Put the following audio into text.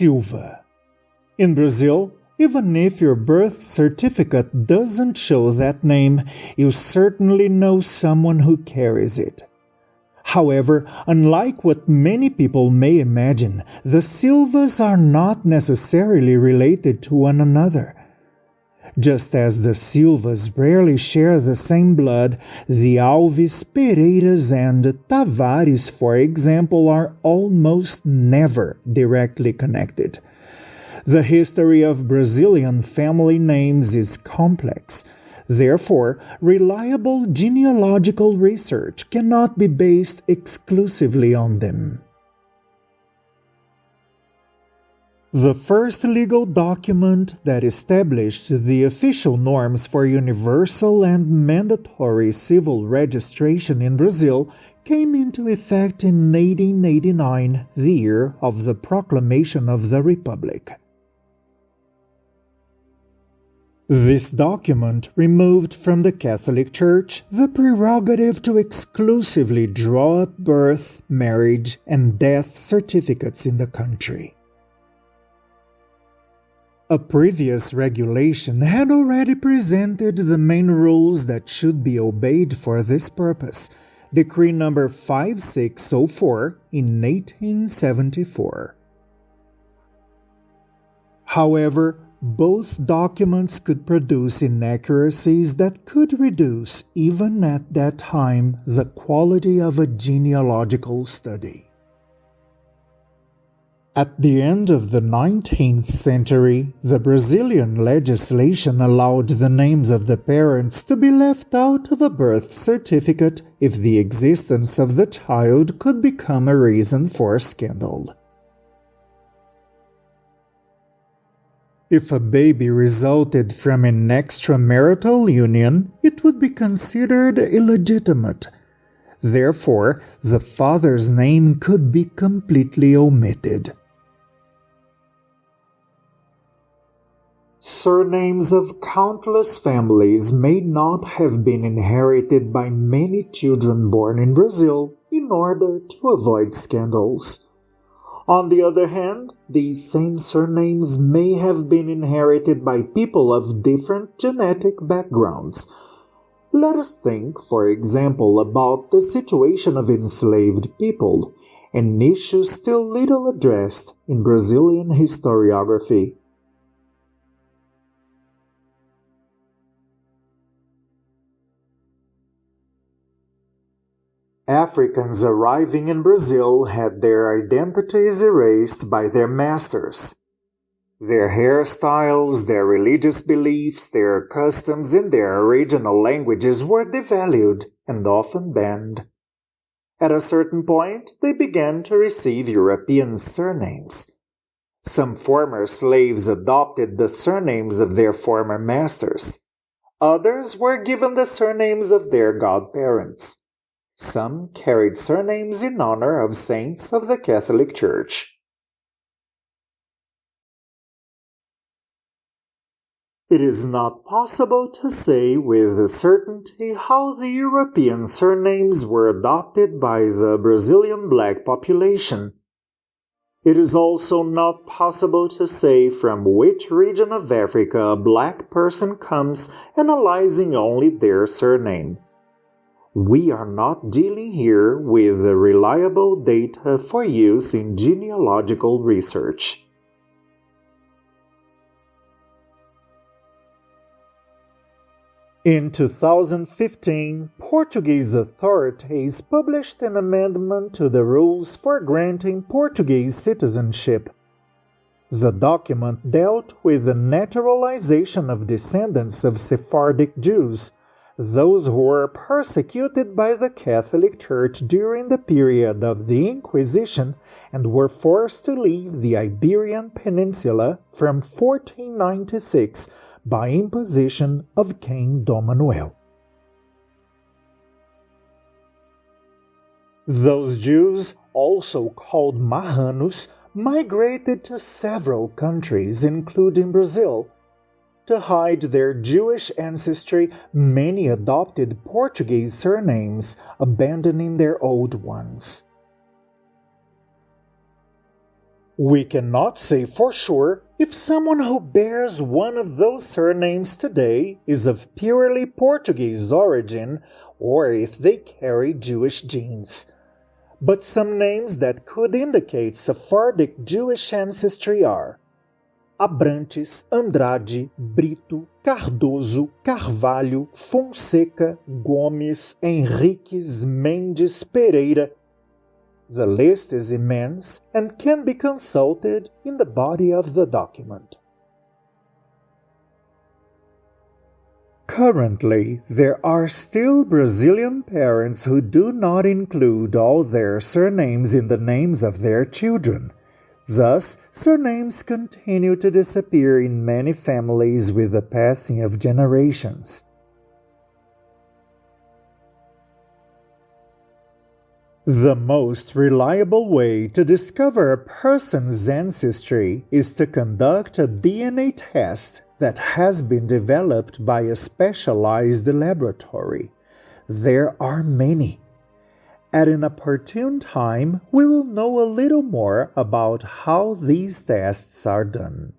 Silva. In Brazil, even if your birth certificate doesn't show that name, you certainly know someone who carries it. However, unlike what many people may imagine, the Silvas are not necessarily related to one another. Just as the Silvas rarely share the same blood, the Alves, Pereiras, and Tavares, for example, are almost never directly connected. The history of Brazilian family names is complex. Therefore, reliable genealogical research cannot be based exclusively on them. The first legal document that established the official norms for universal and mandatory civil registration in Brazil came into effect in 1889, the year of the proclamation of the Republic. This document removed from the Catholic Church the prerogative to exclusively draw up birth, marriage, and death certificates in the country. A previous regulation had already presented the main rules that should be obeyed for this purpose, Decree No. 5604 in 1874. However, both documents could produce inaccuracies that could reduce, even at that time, the quality of a genealogical study. At the end of the 19th century, the Brazilian legislation allowed the names of the parents to be left out of a birth certificate if the existence of the child could become a reason for scandal. If a baby resulted from an extramarital union, it would be considered illegitimate. Therefore, the father's name could be completely omitted. Surnames of countless families may not have been inherited by many children born in Brazil in order to avoid scandals. On the other hand, these same surnames may have been inherited by people of different genetic backgrounds. Let us think, for example, about the situation of enslaved people, an issue still little addressed in Brazilian historiography. Africans arriving in Brazil had their identities erased by their masters. Their hairstyles, their religious beliefs, their customs, and their original languages were devalued and often banned. At a certain point, they began to receive European surnames. Some former slaves adopted the surnames of their former masters. Others were given the surnames of their godparents. Some carried surnames in honor of saints of the Catholic Church. It is not possible to say with certainty how the European surnames were adopted by the Brazilian black population. It is also not possible to say from which region of Africa a black person comes, analyzing only their surname. We are not dealing here with reliable data for use in genealogical research. In 2015, Portuguese authorities published an amendment to the rules for granting Portuguese citizenship. The document dealt with the naturalization of descendants of Sephardic Jews, those who were persecuted by the Catholic Church during the period of the Inquisition and were forced to leave the Iberian Peninsula from 1496 by imposition of King Dom Manuel. Those Jews, also called Marranos, migrated to several countries, including Brazil. To hide their Jewish ancestry, many adopted Portuguese surnames, abandoning their old ones. We cannot say for sure if someone who bears one of those surnames today is of purely Portuguese origin or if they carry Jewish genes. But some names that could indicate Sephardic Jewish ancestry are Abrantes, Andrade, Brito, Cardoso, Carvalho, Fonseca, Gomes, Henriques, Mendes, Pereira. The list is immense and can be consulted in the body of the document. Currently, there are still Brazilian parents who do not include all their surnames in the names of their children. Thus, surnames continue to disappear in many families with the passing of generations. The most reliable way to discover a person's ancestry is to conduct a DNA test that has been developed by a specialized laboratory. There are many. At an opportune time, we will know a little more about how these tests are done.